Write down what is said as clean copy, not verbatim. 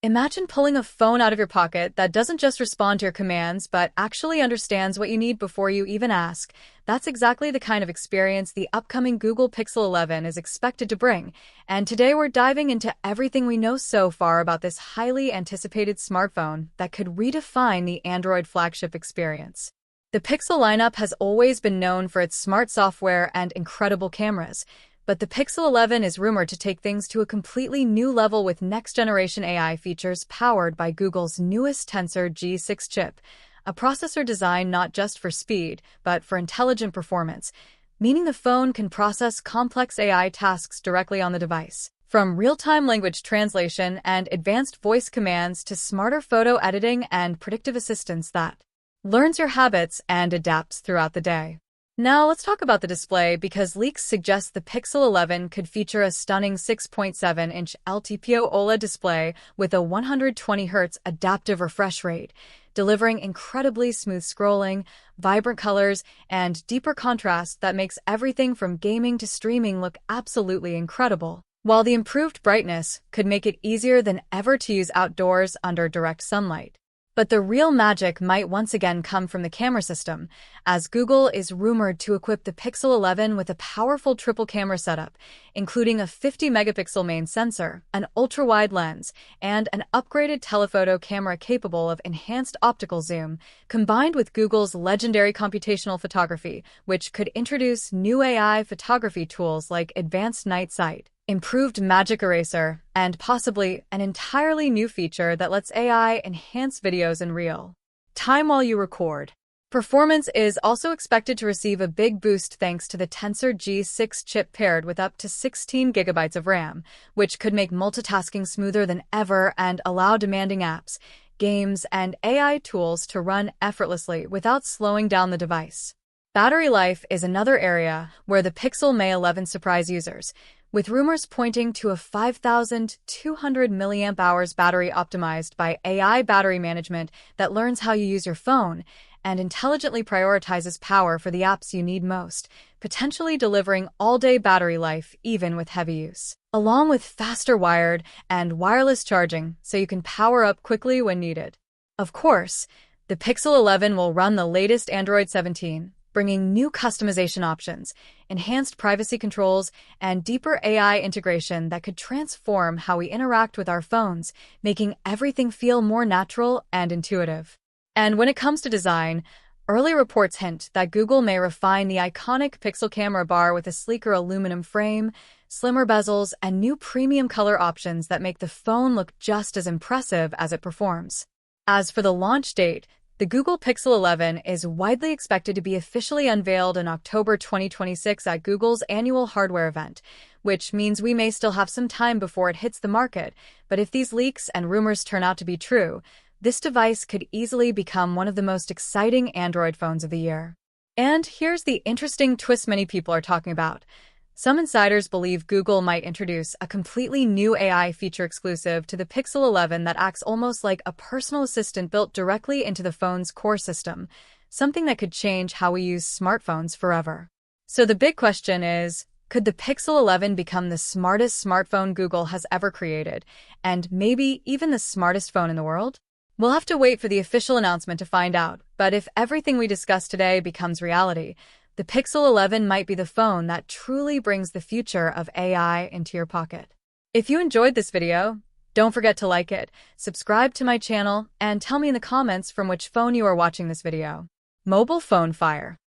Imagine pulling a phone out of your pocket that doesn't just respond to your commands, but actually understands what you need before you even ask. That's exactly the kind of experience the upcoming Google Pixel 11 is expected to bring. And today we're diving into everything we know so far about this highly anticipated smartphone that could redefine the Android flagship experience. The Pixel lineup has always been known for its smart software and incredible cameras. But the Pixel 11 is rumored to take things to a completely new level with next-generation AI features powered by Google's newest Tensor G6 chip, a processor designed not just for speed, but for intelligent performance, meaning the phone can process complex AI tasks directly on the device. From real-time language translation and advanced voice commands to smarter photo editing and predictive assistance that learns your habits and adapts throughout the day. Now let's talk about the display because leaks suggest the Pixel 11 could feature a stunning 6.7-inch LTPO OLED display with a 120Hz adaptive refresh rate, delivering incredibly smooth scrolling, vibrant colors, and deeper contrast that makes everything from gaming to streaming look absolutely incredible. While the improved brightness could make it easier than ever to use outdoors under direct sunlight. But the real magic might once again come from the camera system, as Google is rumored to equip the Pixel 11 with a powerful triple camera setup, including a 50-megapixel main sensor, an ultra-wide lens, and an upgraded telephoto camera capable of enhanced optical zoom, combined with Google's legendary computational photography, which could introduce new AI photography tools like advanced night sight, improved magic eraser, and possibly an entirely new feature that lets AI enhance videos in real time while you record. Performance is also expected to receive a big boost thanks to the Tensor G6 chip paired with up to 16 gigabytes of RAM, which could make multitasking smoother than ever and allow demanding apps, games, and AI tools to run effortlessly without slowing down the device. Battery life is another area where the Pixel may 11 surprise users, with rumors pointing to a 5,200 mAh battery optimized by AI battery management that learns how you use your phone and intelligently prioritizes power for the apps you need most, potentially delivering all-day battery life even with heavy use, along with faster wired and wireless charging so you can power up quickly when needed. Of course, the Pixel 11 will run the latest Android 17, bringing new customization options, enhanced privacy controls, and deeper AI integration that could transform how we interact with our phones, making everything feel more natural and intuitive. And when it comes to design, early reports hint that Google may refine the iconic Pixel camera bar with a sleeker aluminum frame, slimmer bezels, and new premium color options that make the phone look just as impressive as it performs. As for the launch date, the Google Pixel 11 is widely expected to be officially unveiled in October 2026 at Google's annual hardware event, which means we may still have some time before it hits the market. But if these leaks and rumors turn out to be true, this device could easily become one of the most exciting Android phones of the year. And here's the interesting twist many people are talking about. Some insiders believe Google might introduce a completely new AI feature exclusive to the Pixel 11 that acts almost like a personal assistant built directly into the phone's core system, something that could change how we use smartphones forever. So the big question is, could the Pixel 11 become the smartest smartphone Google has ever created, and maybe even the smartest phone in the world? We'll have to wait for the official announcement to find out, but if everything we discussed today becomes reality, the Pixel 11 might be the phone that truly brings the future of AI into your pocket. If you enjoyed this video, don't forget to like it, subscribe to my channel, and tell me in the comments from which phone you are watching this video. Mobile phone fire.